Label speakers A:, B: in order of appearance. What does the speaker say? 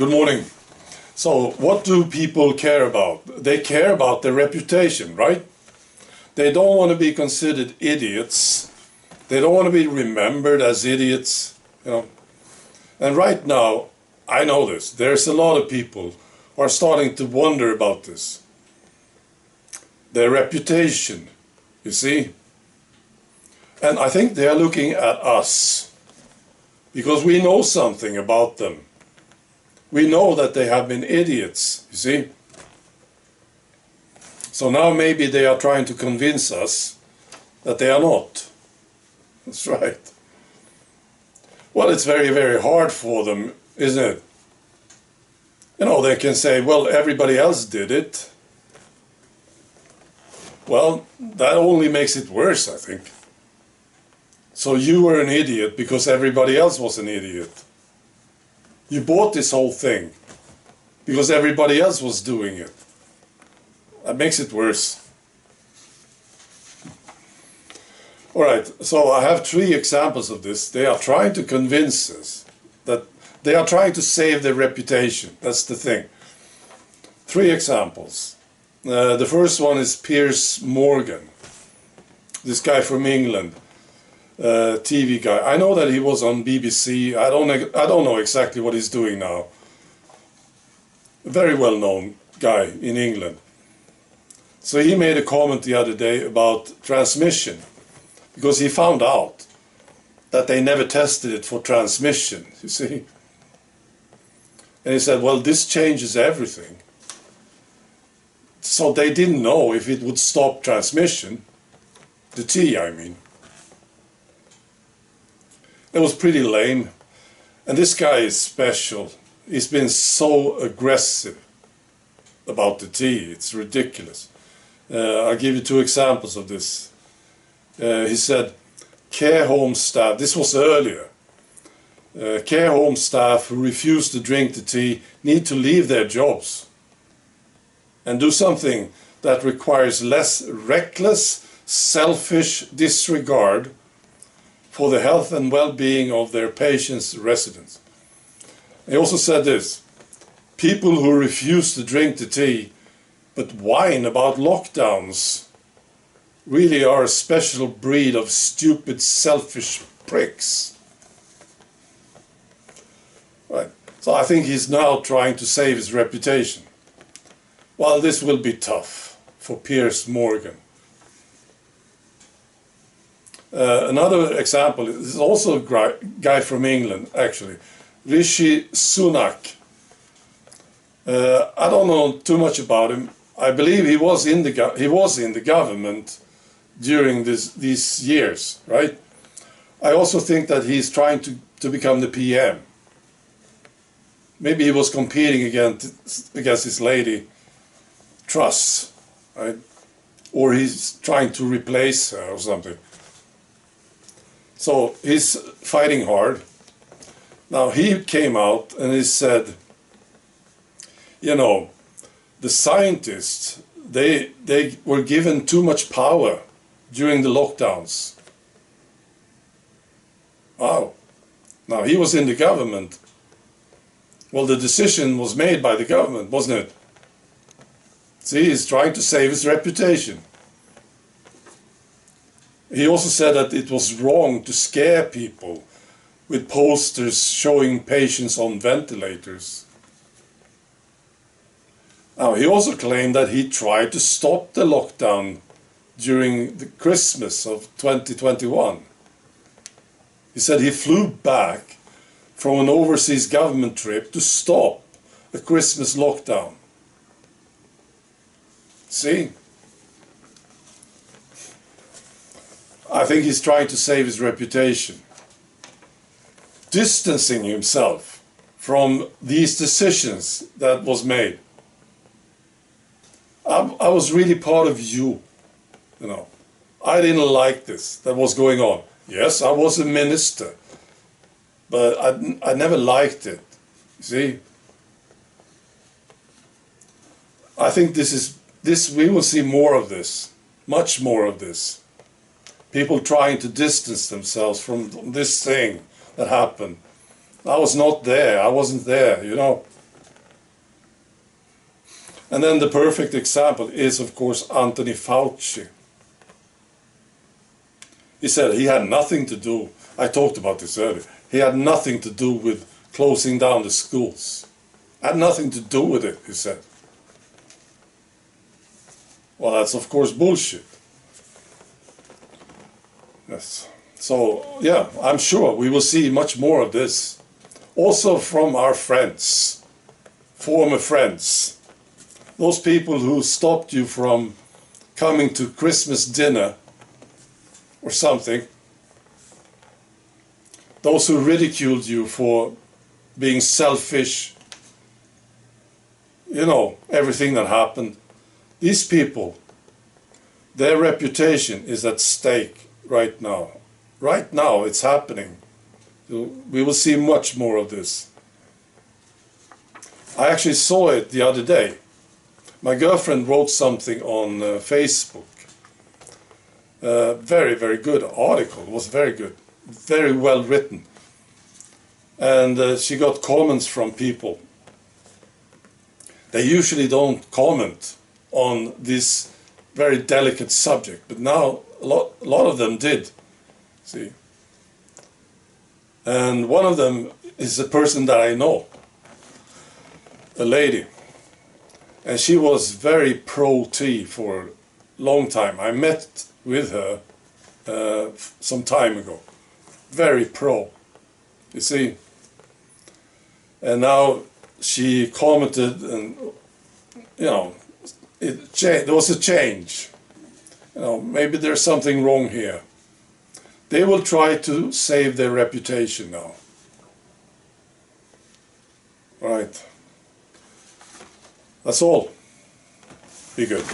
A: Good morning. So, what do people care about? They care about their reputation, right? They don't want to be considered idiots. They don't want to be remembered as idiots, you know. And right now, I know this, there's a lot of people who are starting to wonder about this. Their reputation, you see. And I think they are looking at us because we know something about them. We know that they have been idiots, you see. So now maybe they are trying to convince us that they are not. That's right. Well, it's very, very hard for them, isn't it? You know, they can say, well, everybody else did it. Well, that only makes it worse, I think. So you were an idiot because everybody else was an idiot. You bought this whole thing because everybody else was doing it. That makes it worse. All right, so I have 3 examples of this. They are trying to convince us that they are trying to save their reputation. That's the thing. 3 examples. The first one is Piers Morgan, this guy from England. TV guy. I know that he was on BBC. I don't know exactly what he's doing now. A very well-known guy in England. So he made a comment the other day about transmission, because he found out that they never tested it for transmission, you see. And he said, well, this changes everything. So they didn't know if it would stop transmission. The tea, I mean. It was pretty lame. And this guy is special. He's been so aggressive about the tea. It's ridiculous. I'll give you 2 examples of this. He said, care home staff, this was earlier, care home staff who refuse to drink the tea need to leave their jobs and do something that requires less reckless, selfish disregard for the health and well-being of their patients' residents. He also said this, people who refuse to drink the tea but whine about lockdowns really are a special breed of stupid, selfish pricks. Right. So I think he's now trying to save his reputation. Well, this will be tough for Piers Morgan. Another example is also a guy from England, actually, Rishi Sunak. I don't know too much about him. I believe he was in the government during these years, right? I also think that he's trying to become the PM. Maybe he was competing against his lady Truss, right? Or he's trying to replace her or something. So he's fighting hard. Now he came out and he said, you know, the scientists, they were given too much power during the lockdowns. Wow. Now he was in the government. Well, the decision was made by the government, wasn't it? See, he's trying to save his reputation. He also said that it was wrong to scare people with posters showing patients on ventilators. Now, he also claimed that he tried to stop the lockdown during the Christmas of 2021. He said he flew back from an overseas government trip to stop the Christmas lockdown. See? I think he's trying to save his reputation, distancing himself from these decisions that was made. I was really part of you know. I didn't like this that was going on. Yes, I was a minister, but I never liked it. You see? I think we will see more of this, much more of this. People trying to distance themselves from this thing that happened. I was not there. I wasn't there, you know. And then the perfect example is, of course, Anthony Fauci. He said he had nothing to do, I talked about this earlier, he had nothing to do with closing down the schools. Had nothing to do with it, he said. Well, that's of course bullshit. Yes. So, yeah, I'm sure we will see much more of this. Also from our friends, former friends. Those people who stopped you from coming to Christmas dinner or something. Those who ridiculed you for being selfish. You know, everything that happened. These people, their reputation is at stake right now. Right now it's happening. We will see much more of this. I actually saw it the other day. My girlfriend wrote something on Facebook. Very, very good article. It was very good. Very well written. And she got comments from people. They usually don't comment on this very delicate subject, but now a lot of them did. See, and one of them is a person that I know, a lady, and she was very pro-tea for a long time. I met with her some time ago, very pro, you see, and now she commented, and you know, there was a change. You know, maybe there's something wrong here. They will try to save their reputation now. Right. That's all. Be good.